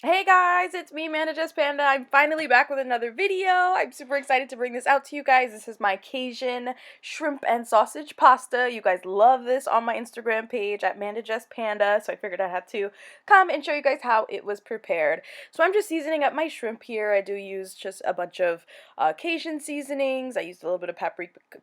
Hey guys, it's me, Mandajesspanda. I'm finally back with another video. I'm super excited to bring this out to you guys. This is my Cajun shrimp and sausage pasta. You guys love this on my Instagram page at Mandajesspanda, so I figured I had to come and show you guys how it was prepared. So I'm just seasoning up my shrimp here. I do use just a bunch of Cajun seasonings. I used a little bit of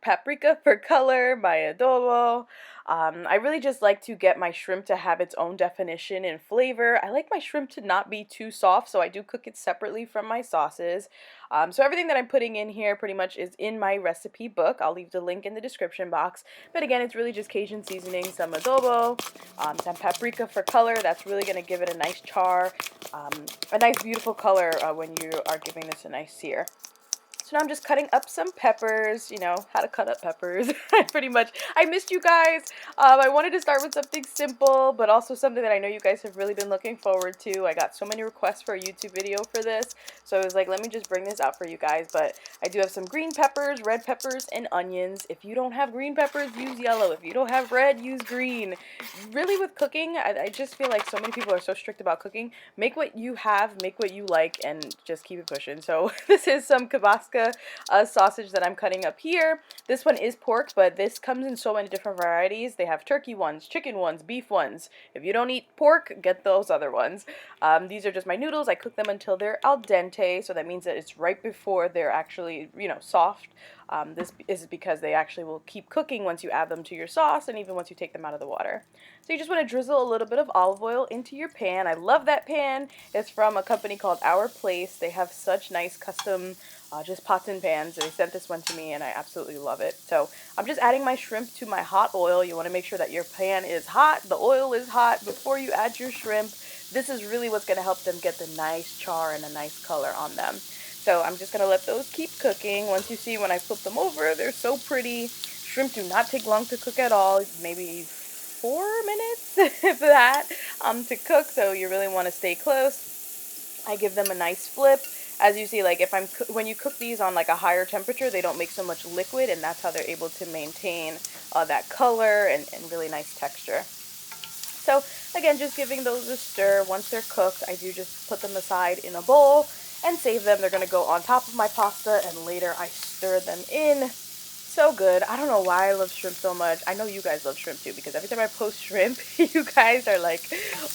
paprika for color, my adobo. I really just like to get my shrimp to have its own definition and flavor. I like my shrimp to not be too soft, so I do cook it separately from my sauces. So everything that I'm putting in here pretty much is in my recipe book. I'll leave the link in the description box. But again, it's really just Cajun seasoning, some adobo, some paprika for color. That's really going to give it a nice char, a nice beautiful color when you are giving this a nice sear. So now I'm just cutting up some peppers, you know, how to cut up peppers, pretty much. I missed you guys. I wanted to start with something simple, but also something that I know you guys have really been looking forward to. I got so many requests for a YouTube video for this, so I was like, let me just bring this out for you guys. But I do have some green peppers, red peppers, and onions. If you don't have green peppers, use yellow. If you don't have red, use green. Really, with cooking, I just feel like so many people are so strict about cooking. Make what you have, make what you like, and just keep it pushing. So this is some kibasca sausage that I'm cutting up here. This one is pork, but this comes in so many different varieties. They have turkey ones, chicken ones, beef ones. If you don't eat pork, get those other ones. These are just my noodles. I cook them until they're al dente, so that means that it's right before they're actually, you know, soft. This is because they actually will keep cooking once you add them to your sauce and even once you take them out of the water. So you just want to drizzle a little bit of olive oil into your pan. I love that pan. It's from a company called Our Place. They have such nice custom just pots and pans. They sent this one to me and I absolutely love it. So I'm just adding my shrimp to my hot oil. You want to make sure that your pan is hot, the oil is hot before you add your shrimp. This is really what's going to help them get the nice char and a nice color on them. So I'm just going to let those keep cooking. Once you see when I flip them over, they're so pretty. Shrimp do not take long to cook at all, maybe 4 minutes, if that, to cook, so you really want to stay close. I give them a nice flip. As you see, like when you cook these on like a higher temperature, they don't make so much liquid, and that's how they're able to maintain that color and really nice texture. So again, just giving those a stir. Once they're cooked, I do just put them aside in a bowl and save them. They're going to go on top of my pasta, and later I stir them in. So good. I don't know why I love shrimp so much. I know you guys love shrimp too, because every time I post shrimp, you guys are like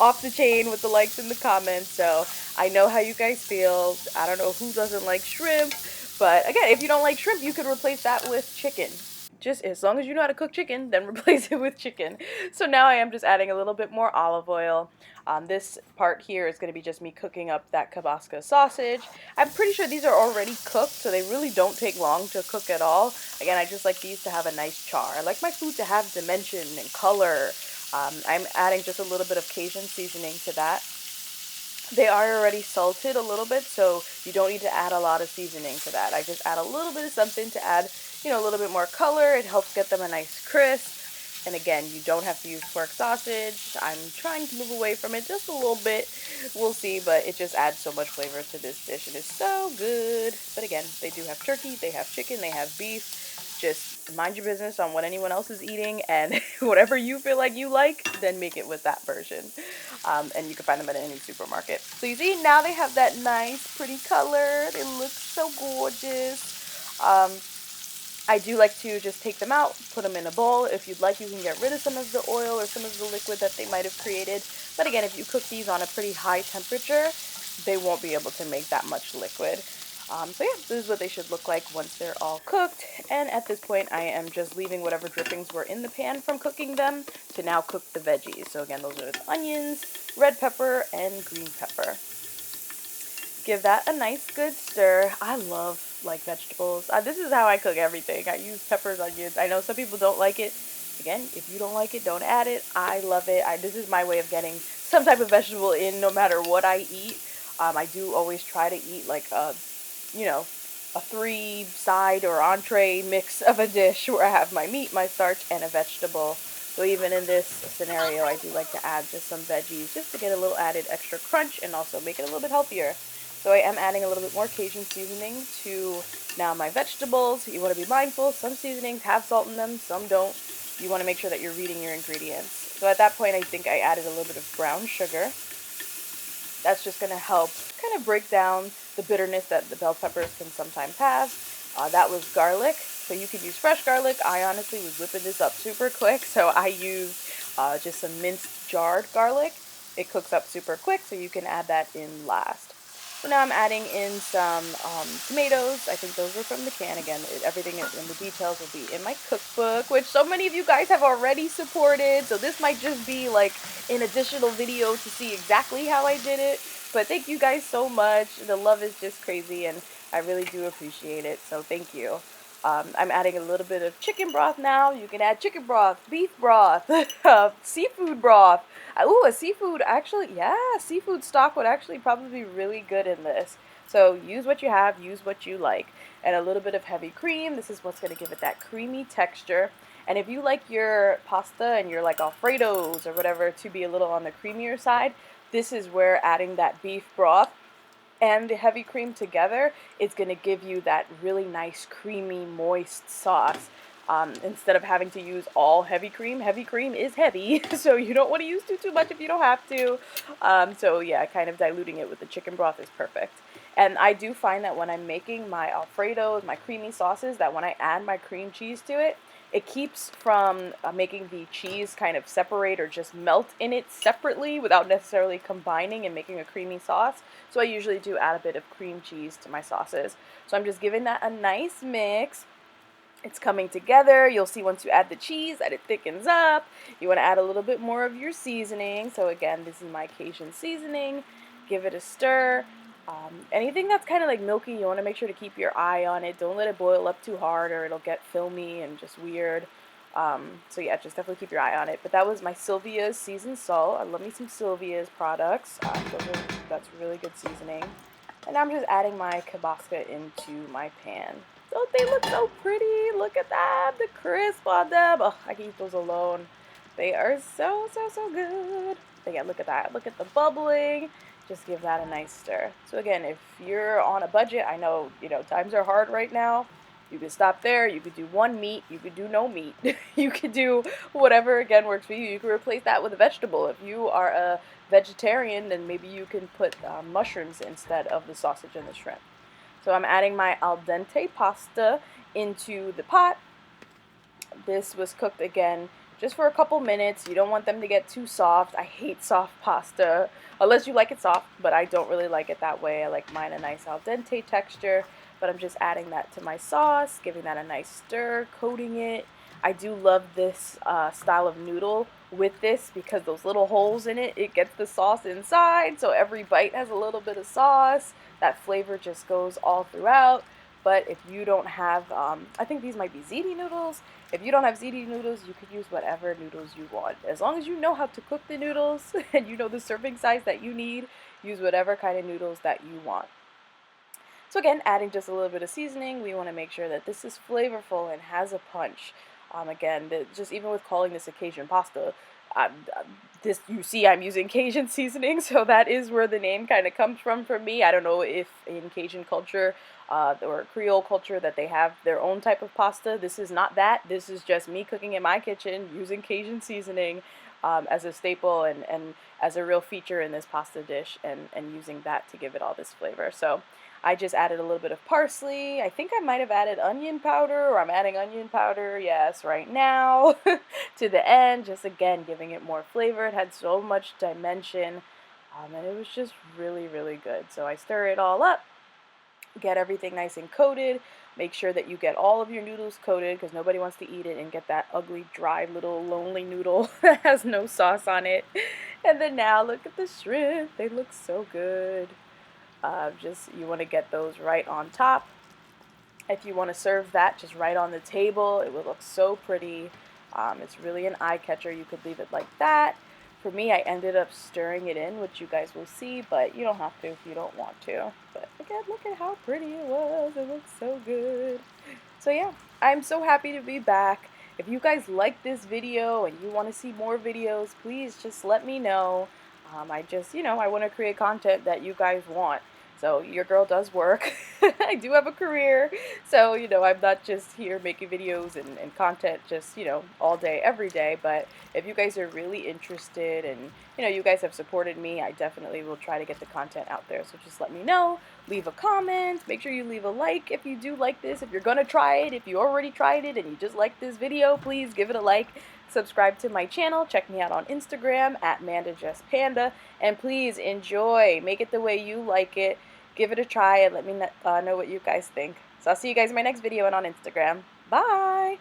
off the chain with the likes and the comments. So I know how you guys feel. I don't know who doesn't like shrimp. But again, if you don't like shrimp, you could replace that with chicken. Just as long as you know how to cook chicken, then replace it with chicken. So now I am just adding a little bit more olive oil. This part here is going to be just me cooking up that kibasca sausage. I'm pretty sure these are already cooked, so they really don't take long to cook at all. Again, I just like these to have a nice char. I like my food to have dimension and color. I'm adding just a little bit of Cajun seasoning to that. They are already salted a little bit, so you don't need to add a lot of seasoning to that. I just add a little bit of something to add, you know, a little bit more color. It helps get them a nice crisp. And again, you don't have to use pork sausage. I'm trying to move away from it just a little bit. We'll see, but it just adds so much flavor to this dish. It is so good. But again, they do have turkey, they have chicken, they have beef. Just mind your business on what anyone else is eating, and whatever you feel like you like, then make it with that version. And you can find them at any supermarket. So you see, now they have that nice, pretty color. They look so gorgeous. I do like to just take them out, put them in a bowl. If you'd like, you can get rid of some of the oil or some of the liquid that they might have created. But again, if you cook these on a pretty high temperature, they won't be able to make that much liquid. So yeah, this is what they should look like once they're all cooked. And at this point, I am just leaving whatever drippings were in the pan from cooking them to now cook the veggies. So again, those are the onions, red pepper, and green pepper. Give that a nice good stir. I love like vegetables. This is how I cook everything. I use peppers, onions. I know some people don't like it. Again, if you don't like it, don't add it. I love it. This is my way of getting some type of vegetable in no matter what I eat. I do always try to eat like a, you know, a 3-side or entree mix of a dish where I have my meat, my starch, and a vegetable. So even in this scenario, I do like to add just some veggies just to get a little added extra crunch and also make it a little bit healthier. So I am adding a little bit more Cajun seasoning to now my vegetables. You want to be mindful. Some seasonings have salt in them, some don't. You want to make sure that you're reading your ingredients. So at that point, I think I added a little bit of brown sugar. That's just going to help kind of break down the bitterness that the bell peppers can sometimes have. That was garlic, so you could use fresh garlic. I honestly was whipping this up super quick, so I used just some minced jarred garlic. It cooks up super quick, so you can add that in last. So now I'm adding in some tomatoes. I think those were from the can. Again, everything in the details will be in my cookbook, which so many of you guys have already supported. So this might just be like an additional video to see exactly how I did it. But thank you guys so much. The love is just crazy, and I really do appreciate it. So thank you. I'm adding a little bit of chicken broth now. You can add chicken broth, beef broth, seafood broth. Ooh, a seafood, actually, yeah, seafood stock would actually probably be really good in this. So use what you have, use what you like. And a little bit of heavy cream. This is what's going to give it that creamy texture. And if you like your pasta and your like Alfredos or whatever to be a little on the creamier side, this is where adding that beef broth and the heavy cream together is going to give you that really nice creamy moist sauce. Instead of having to use all heavy cream is heavy, so you don't want to use too much if you don't have to. So yeah, kind of diluting it with the chicken broth is perfect. And I do find that when I'm making my Alfredos, my creamy sauces, that when I add my cream cheese to it, it keeps from making the cheese kind of separate or just melt in it separately without necessarily combining and making a creamy sauce. So I usually do add a bit of cream cheese to my sauces. So I'm just giving that a nice mix. It's coming together. You'll see once you add the cheese that it thickens up. You want to add a little bit more of your seasoning. So again, this is my Cajun seasoning. Give it a stir. Anything that's kind of like milky, you want to make sure to keep your eye on it. Don't let it boil up too hard or it'll get filmy and just weird. So yeah, just definitely keep your eye on it. But that was my Sylvia's seasoned salt. I love me some Sylvia's products. That's really good seasoning. And I'm just adding my kibasca into my pan. Don't they look so pretty? Look at that, the crisp on them. Oh, I can eat those alone. They are so good. But yeah, look at that. Look at the bubbling. Just give that a nice stir. So again, if you're on a budget, I know, times are hard right now. You could stop there. You could do one meat. You could do no meat. You could do whatever, again, works for you. You could replace that with a vegetable. If you are a vegetarian, then maybe you can put mushrooms instead of the sausage and the shrimp. So I'm adding my al dente pasta into the pot. This was cooked again just for a couple minutes. You don't want them to get too soft. I hate soft pasta, unless you like it soft, but I don't really like it that way. I like mine a nice al dente texture, but I'm just adding that to my sauce, giving that a nice stir, coating it. I do love this style of noodle with this because those little holes in it, it gets the sauce inside, so every bite has a little bit of sauce. That flavor just goes all throughout. But if you don't have, I think these might be ziti noodles. If you don't have ziti noodles, you could use whatever noodles you want. As long as you know how to cook the noodles and you know the serving size that you need, use whatever kind of noodles that you want. So again, adding just a little bit of seasoning, we want to make sure that this is flavorful and has a punch. Again, just even with calling this a Cajun pasta, you see I'm using Cajun seasoning, so that is where the name kind of comes from for me. I don't know if in Cajun culture or Creole culture that they have their own type of pasta. This is not that. This is just me cooking in my kitchen using Cajun seasoning as a staple and as a real feature in this pasta dish and using that to give it all this flavor. So I just added a little bit of parsley. I think I might have added onion powder, or I'm adding onion powder, yes, right now, to the end, just again giving it more flavor. It had so much dimension, and it was just really good. So I stir it all up, get everything nice and coated. Make sure that you get all of your noodles coated because nobody wants to eat it and get that ugly, dry, little, lonely noodle that has no sauce on it. And then now look at the shrimp. They look so good. You want to get those right on top. If you want to serve that just right on the table, it will look so pretty. It's really an eye catcher. You could leave it like that. For me, I ended up stirring it in, which you guys will see, but you don't have to if you don't want to. But again, look at how pretty it was. It looks so good. So yeah, I'm so happy to be back. If you guys like this video and you want to see more videos, please just let me know. I want to create content that you guys want. So your girl does work. I do have a career, so I'm not just here making videos and content just all day every day. But if you guys are really interested and you guys have supported me, I definitely will try to get the content out there. So just let me know, leave a comment, make sure you leave a like if you do like this. If you're gonna try it, if you already tried it and you just like this video, please give it a like. Subscribe to my channel, check me out on Instagram at Mandajesspanda, and please enjoy, make it the way you like it. Give it a try and let me know what you guys think. So I'll see you guys in my next video and on Instagram. Bye!